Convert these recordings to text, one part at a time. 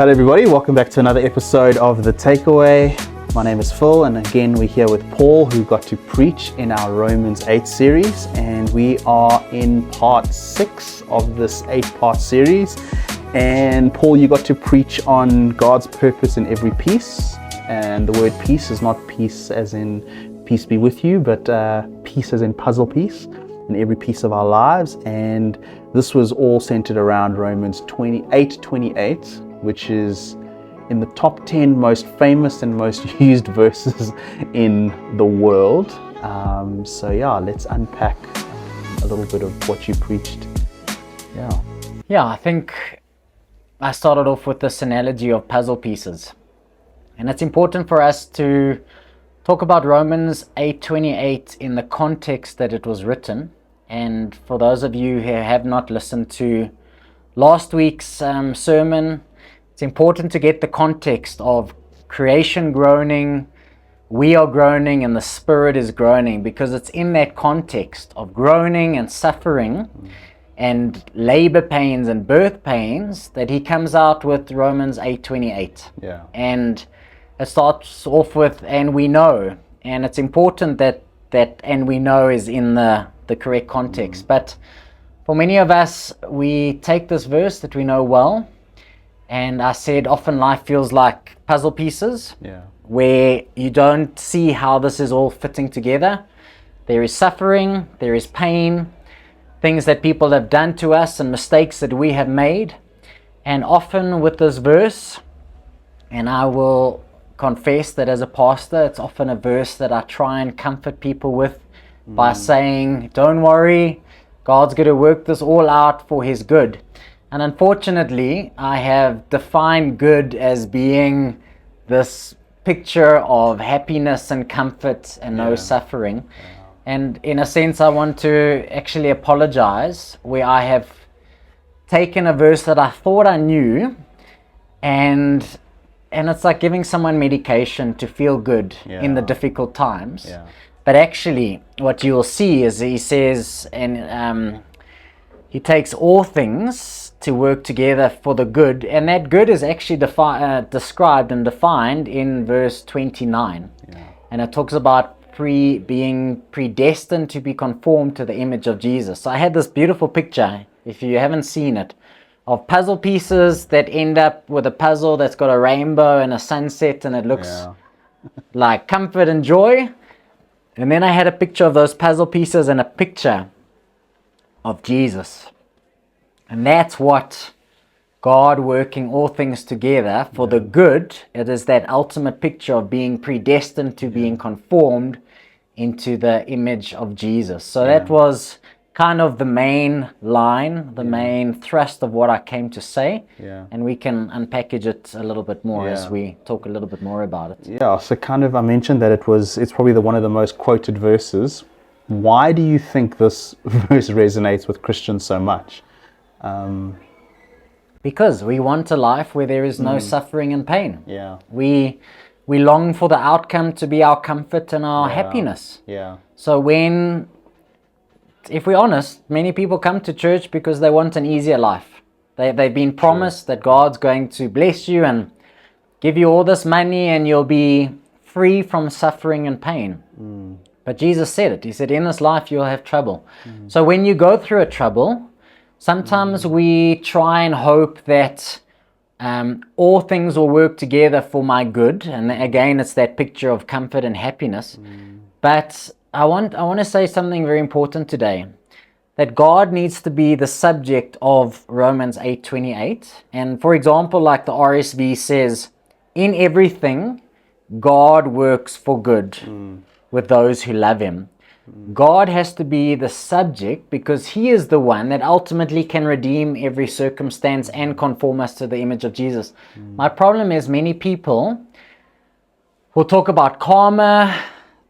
Hello everybody, welcome back to another episode of The Takeaway. My name is Phil, and again we're here with Paul, who got to preach in our Romans 8 series, and we are in part 6 of this 8-part series. And Paul, you got to preach on God's purpose in every piece, and the word peace is not peace as in peace be with you, but peace as in puzzle piece in every piece of our lives. And this was all centered around Romans 28:28, which is in the top 10 most famous and most used verses in the world. So let's unpack a little bit of what you preached. Yeah, I think I started off with this analogy of puzzle pieces. And it's important for us to talk about Romans 8:28 in the context that it was written. And for those of you who have not listened to last week's sermon, it's important to get the context of creation groaning, we are groaning, and the Spirit is groaning, because it's in that context of groaning and suffering and labor pains and birth pains that he comes out with Romans 8:28. Yeah. And it starts off with, and we know. And it's important that and we know is in the correct context. But for many of us, we take this verse that we know well, and I said often life feels like puzzle pieces, where you don't see how this is all fitting together. There is suffering, there is pain, things that people have done to us and mistakes that we have made. And often with this verse, and I will confess that as a pastor, it's often a verse that I try and comfort people with by saying, don't worry, God's going to work this all out for his good. And unfortunately, I have defined good as being this picture of happiness and comfort and no suffering. And in a sense, I want to actually apologize where I have taken a verse that I thought I knew, and it's like giving someone medication to feel good in the difficult times. But actually, what you'll see is he says, and he takes all things to work together for the good, and that good is actually described and defined in verse 29. And it talks about being predestined to be conformed to the image of Jesus. So I had this beautiful picture, if you haven't seen it, of puzzle pieces that end up with a puzzle that's got a rainbow and a sunset, and it looks like comfort and joy. And then I had a picture of those puzzle pieces and a picture of Jesus. And that's what God working all things together for the good. It is that ultimate picture of being predestined to being conformed into the image of Jesus. So that was kind of the main line, the main thrust of what I came to say. And we can unpackage it a little bit more as we talk a little bit more about it. So kind of I mentioned that it's probably one of the most quoted verses. Why do you think this verse resonates with Christians so much? Because we want a life where there is no suffering and pain. We long for the outcome to be our comfort and our happiness. So if we're honest, many people come to church because they want an easier life. They've been promised that God's going to bless you and give you all this money and you'll be free from suffering and pain. But Jesus said it. He said, in this life you'll have trouble. So when you go through a trouble, sometimes we try and hope that all things will work together for my good. And again, it's that picture of comfort and happiness. But I want to say something very important today, that God needs to be the subject of Romans 8:28. And for example, like the RSV says, in everything, God works for good with those who love him. God has to be the subject because he is the one that ultimately can redeem every circumstance and conform us to the image of Jesus. My problem is many people will talk about karma.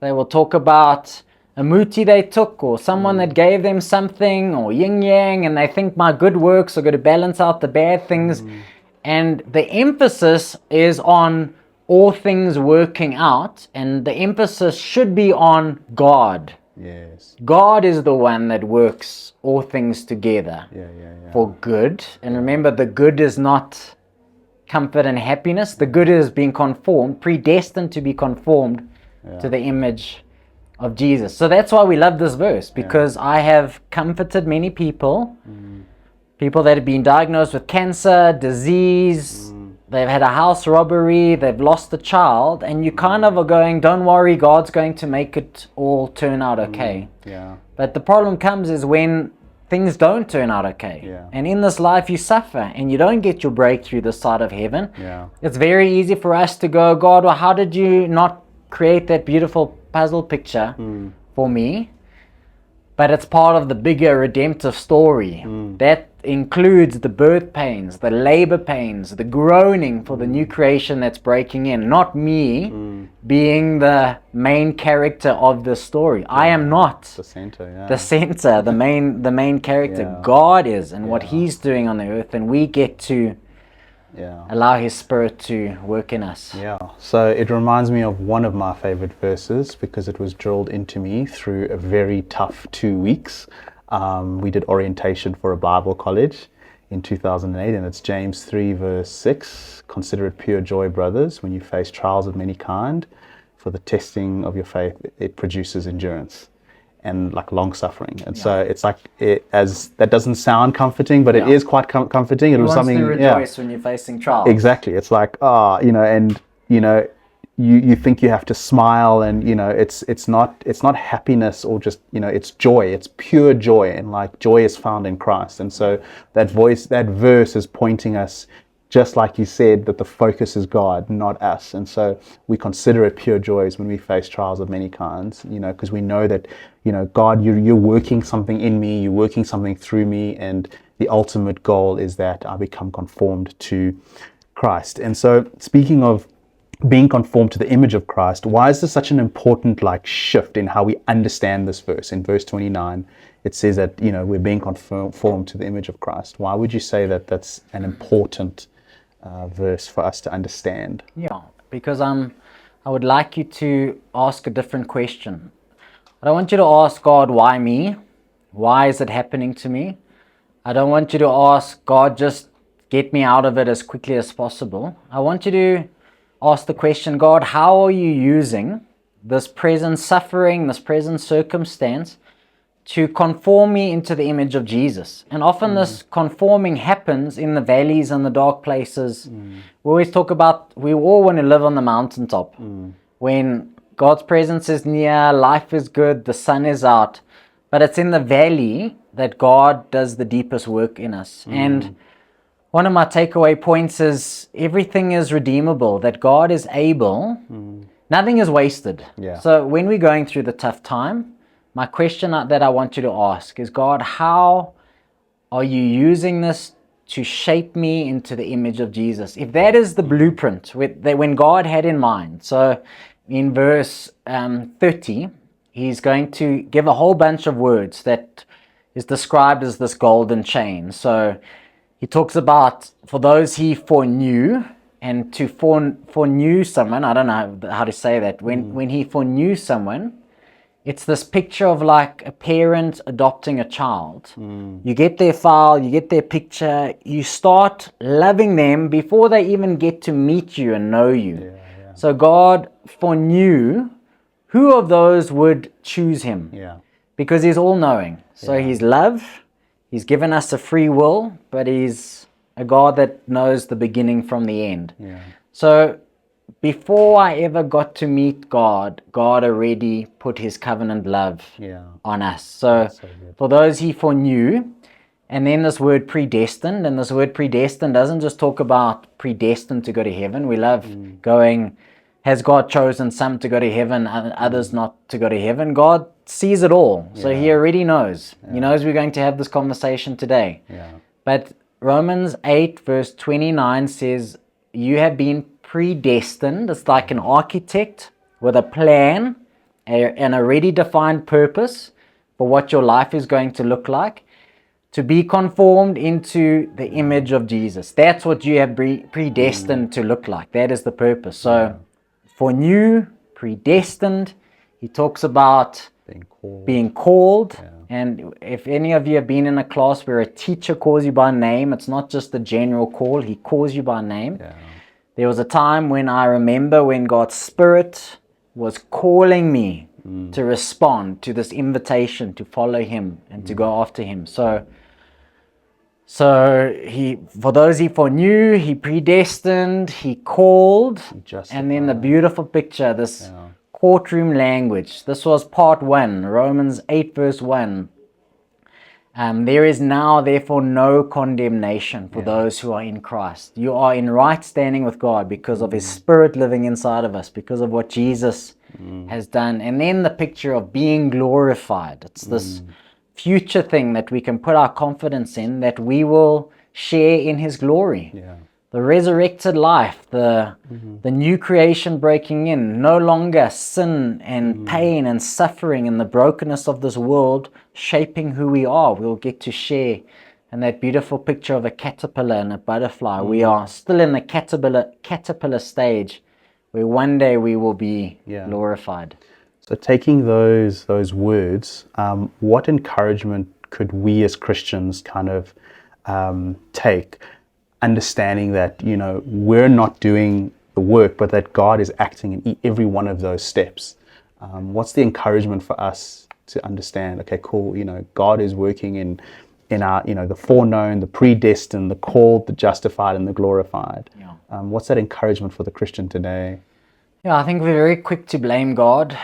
They will talk about a muti they took, or someone that gave them something, or yin yang, and they think my good works are going to balance out the bad things. And the emphasis is on all things working out, and the emphasis should be on God. God is the one that works all things together for good. And remember, the good is not comfort and happiness. The good is being conformed, predestined to be conformed to the image of Jesus. So that's why we love this verse, because I have comforted many people, people that have been diagnosed with cancer, disease, they've had a house robbery, they've lost a child, and you kind of are going, don't worry, God's going to make it all turn out okay. But the problem comes is when things don't turn out okay. And in this life you suffer and you don't get your breakthrough this side of heaven. It's very easy for us to go, God, well, how did you not create that beautiful puzzle picture for me? But it's part of the bigger redemptive story. That includes the birth pains, the labor pains, the groaning for the new creation that's breaking in. Not me being the main character of the story. I am not The center, the main character. God is, and what He's doing on the earth, and we get to allow His Spirit to work in us. So it reminds me of one of my favorite verses, because it was drilled into me through a very tough 2 weeks. We did orientation for a Bible college in 2008, and it's James 3 verse 6. Consider it pure joy, brothers, when you face trials of many kind, for the testing of your faith, it produces endurance and like long suffering. And so it's like, as that doesn't sound comforting, but it is quite comforting. It was something to rejoice when you're facing trials. Exactly. It's like, you think you have to smile, and it's not happiness or just, it's joy. It's pure joy, and like joy is found in Christ. And so that verse is pointing us, just like you said, that the focus is God, not us. And so we consider it pure joys when we face trials of many kinds, because we know that, God, you're working something in me, you're working something through me, and the ultimate goal is that I become conformed to Christ. And so, speaking of being conformed to the image of Christ, why is this such an important shift in how we understand this verse? In verse 29, it says that, we're being conformed to the image of Christ. Why would you say that that's an important verse for us to understand? Because I would like you to ask a different question. I don't want you to ask God, why me? Why is it happening to me? I don't want you to ask God, just get me out of it as quickly as possible. I want you to ask the question, God, how are you using this present suffering, this present circumstance to conform me into the image of Jesus? And often this conforming happens in the valleys and the dark places. We always talk about, we all want to live on the mountaintop. When God's presence is near, life is good, the sun is out. But it's in the valley that God does the deepest work in us. And one of my takeaway points is everything is redeemable, that God is able, nothing is wasted. So when we're going through the tough time, my question that I want you to ask is, God, how are you using this to shape me into the image of Jesus? If that is the blueprint that when God had in mind. So in verse 30, He's going to give a whole bunch of words that is described as this golden chain. So He talks about, for those He foreknew, and to foreknew someone, I don't know how to say that. When He foreknew someone, it's this picture of like a parent adopting a child. You get their file, you get their picture, you start loving them before they even get to meet you and know you. So God foreknew who of those would choose Him. Because He's all-knowing. So He's love. He's given us a free will, but He's a God that knows the beginning from the end. So before I ever got to meet God, God already put His covenant love on us. So for those He foreknew, and then this word predestined, and this word predestined doesn't just talk about predestined to go to heaven. We love going, has God chosen some to go to heaven and others not to go to heaven? God sees it all. So He already knows. He knows we're going to have this conversation today. But Romans 8 verse 29 says, you have been predestined. It's like an architect with a plan, an already defined purpose for what your life is going to look like, to be conformed into the image of Jesus. That's what you have predestined to look like. That is the purpose. So foreknew, predestined, He talks about being called. And if any of you have been in a class where a teacher calls you by name, it's not just a general call, he calls you by name. Yeah. There was a time when I remember when God's Spirit was calling me to respond to this invitation to follow him and to go after him. So he, for those he foreknew, he predestined, he called, and then the beautiful picture, this courtroom language. This was part 1, Romans 8 verse 1. There is now therefore no condemnation for those who are in Christ. You are in right standing with God because of his Spirit living inside of us, because of what Jesus has done. And then the picture of being glorified. It's this future thing that we can put our confidence in, that we will share in his glory. Yeah. The resurrected life, the new creation breaking in, no longer sin and pain and suffering and the brokenness of this world shaping who we are. We'll get to share in that beautiful picture of a caterpillar and a butterfly. We are still in the caterpillar stage where one day we will be glorified. So taking those words, what encouragement could we as Christians kind of take, understanding that, you know, we're not doing the work, but that God is acting in every one of those steps? What's the encouragement for us to understand, okay, cool, you know, God is working in our, you know, the foreknown, the predestined, the called, the justified, and the glorified. What's that encouragement for the Christian today? Yeah, I think we're very quick to blame God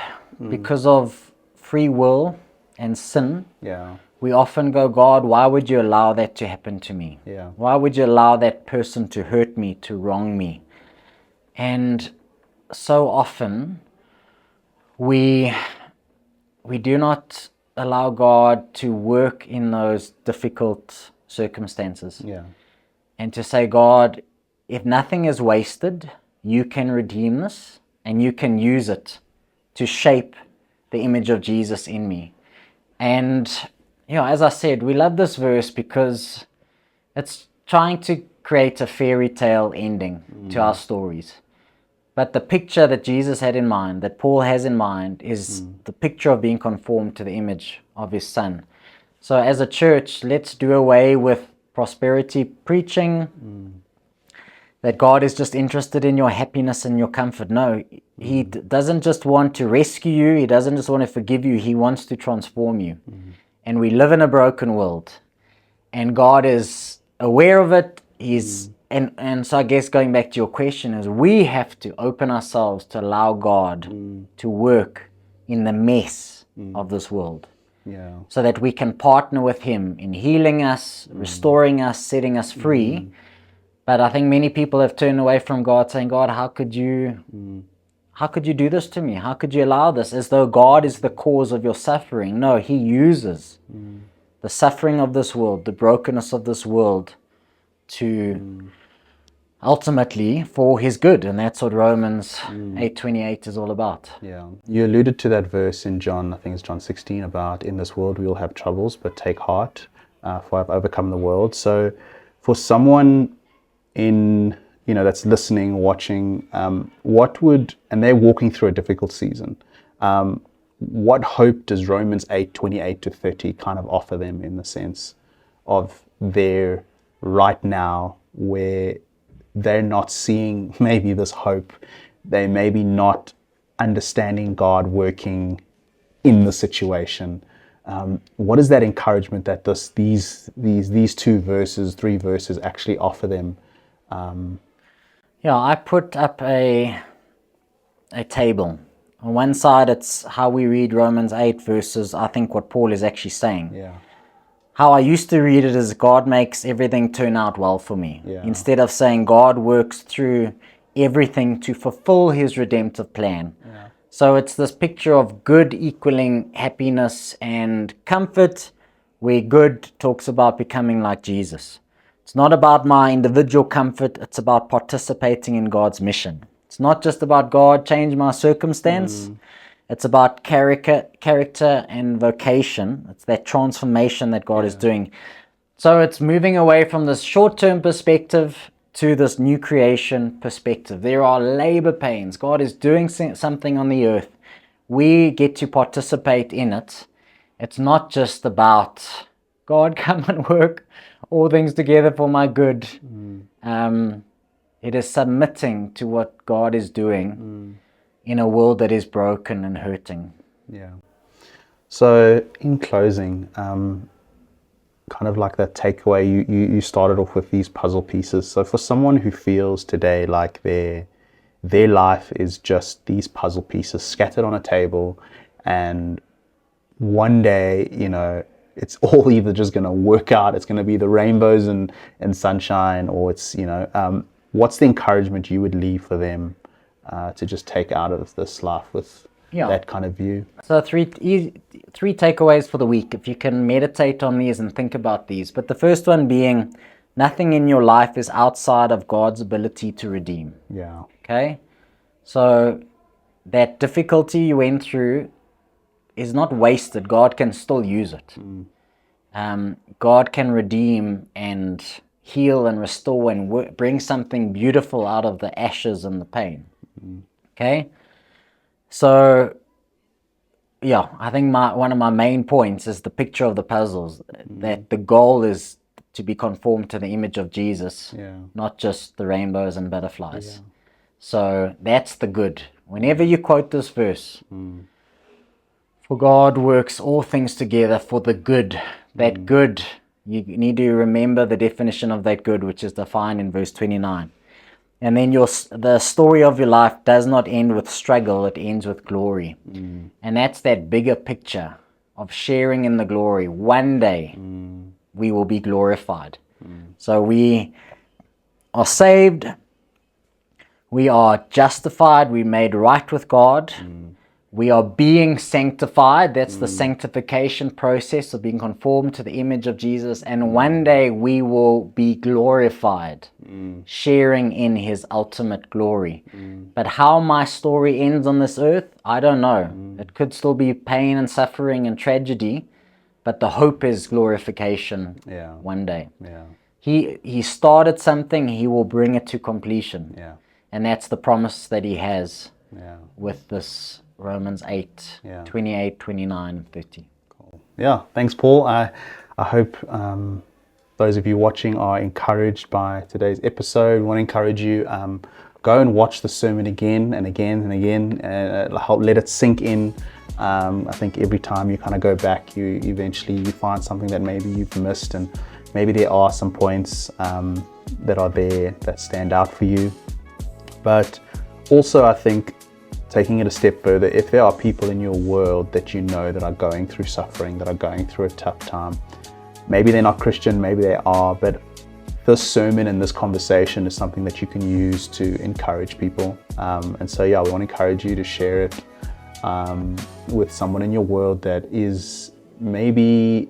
because of free will and sin. Yeah. We often go, God, why would you allow that to happen to me? Yeah. Why would you allow that person to hurt me, to wrong me? And so often we do not allow God to work in those difficult circumstances. Yeah. And to say, God, if nothing is wasted, you can redeem this and you can use it to shape the image of Jesus in me. And you know, as I said, we love this verse because it's trying to create a fairy tale ending to our stories. But the picture that Jesus had in mind, that Paul has in mind, is the picture of being conformed to the image of his Son. So as a church, let's do away with prosperity preaching, that God is just interested in your happiness and your comfort. No, he doesn't just want to rescue you. He doesn't just want to forgive you. He wants to transform you. And we live in a broken world, and God is aware of it. And so I guess going back to your question is, we have to open ourselves to allow God to work in the mess of this world, so that we can partner with him in healing us, restoring us, setting us free. But I think many people have turned away from God, saying, God, how could you do this to me? How could you allow this? As though God is the cause of your suffering. No, he uses the suffering of this world, the brokenness of this world, to ultimately for his good. And that's what Romans 8:28 is all about. Yeah. You alluded to that verse in John, I think it's John 16, about in this world we will have troubles, but take heart, for I've overcome the world. So for someone that's listening, watching, and they're walking through a difficult season, what hope does Romans 8:28 to 30 kind of offer them, in the sense of their right now, where they're not seeing maybe this hope, they maybe not understanding God working in the situation? What is that encouragement that these three verses actually offer them? I put up a table. On one side, it's how we read Romans 8 versus, I think, what Paul is actually saying. Yeah. How I used to read it is, God makes everything turn out well for me. Yeah. Instead of saying God works through everything to fulfill his redemptive plan. Yeah. So it's this picture of good equaling happiness and comfort, where good talks about becoming like Jesus. It's not about my individual comfort, it's about participating in God's mission. It's not just about God change my circumstance. It's about character and vocation. It's that transformation that God is doing. So it's moving away from this short-term perspective to this new creation perspective. There are labor pains. God is doing something on the earth. We get to participate in it. it's not just about God, come and work all things together for my good. It is submitting to what God is doing in a world that is broken and hurting. Yeah. So in closing, kind of like that takeaway, you started off with these puzzle pieces. So for someone who feels today like their life is just these puzzle pieces scattered on a table, and one day, it's all either just going to work out, it's going to be the rainbows and sunshine, or it's, what's the encouragement you would leave for them to just take out of this life with that kind of view? So three takeaways for the week, if you can meditate on these and think about these. But the first one being, nothing in your life is outside of God's ability to redeem. Yeah. Okay? So that difficulty you went through is not wasted. God can still use it. God can redeem and heal and restore and bring something beautiful out of the ashes and the pain. Okay? So, I think one of my main points is the picture of the puzzles, that the goal is to be conformed to the image of Jesus, not just the rainbows and butterflies. Yeah. So that's the good. Whenever you quote this verse, for God works all things together for the good. That good, you need to remember the definition of that good, which is defined in verse 29. And then the story of your life does not end with struggle, it ends with glory. And that's that bigger picture of sharing in the glory. One day we will be glorified. So we are saved, we are justified, we're made right with God. We are being sanctified. That's the sanctification process of being conformed to the image of Jesus. And one day we will be glorified, sharing in his ultimate glory. But how my story ends on this earth, I don't know. It could still be pain and suffering and tragedy, but the hope is glorification one day. Yeah. He started something, he will bring it to completion. Yeah. And that's the promise that he has with this Romans 8, 28, 29, and 30. Cool. Yeah, thanks, Paul. I hope those of you watching are encouraged by today's episode. I want to encourage you, go and watch the sermon again and again and again, and let it sink in. I think every time you kind of go back, you eventually find something that maybe you've missed, and maybe there are some points that are there that stand out for you. But also, I think, taking it a step further, if there are people in your world that you know that are going through suffering, that are going through a tough time, maybe they're not Christian, maybe they are, but this sermon and this conversation is something that you can use to encourage people. And so, we want to encourage you to share it with someone in your world that is maybe,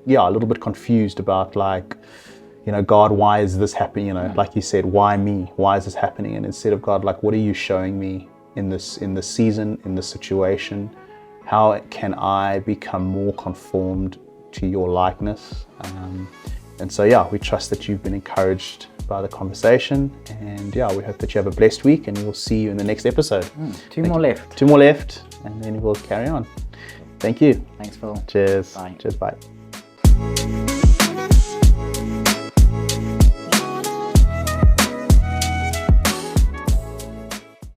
a little bit confused about, God, why is this happening? Like you said, why me? Why is this happening? And instead of God, what are you showing me in this season, in this situation? How can I become more conformed to your likeness? And so, we trust that you've been encouraged by the conversation, and we hope that you have a blessed week, and we'll see you in the next episode. Two more left, and then we'll carry on. Thank you. Thanks, Phil. Cheers. Bye. Cheers. Bye.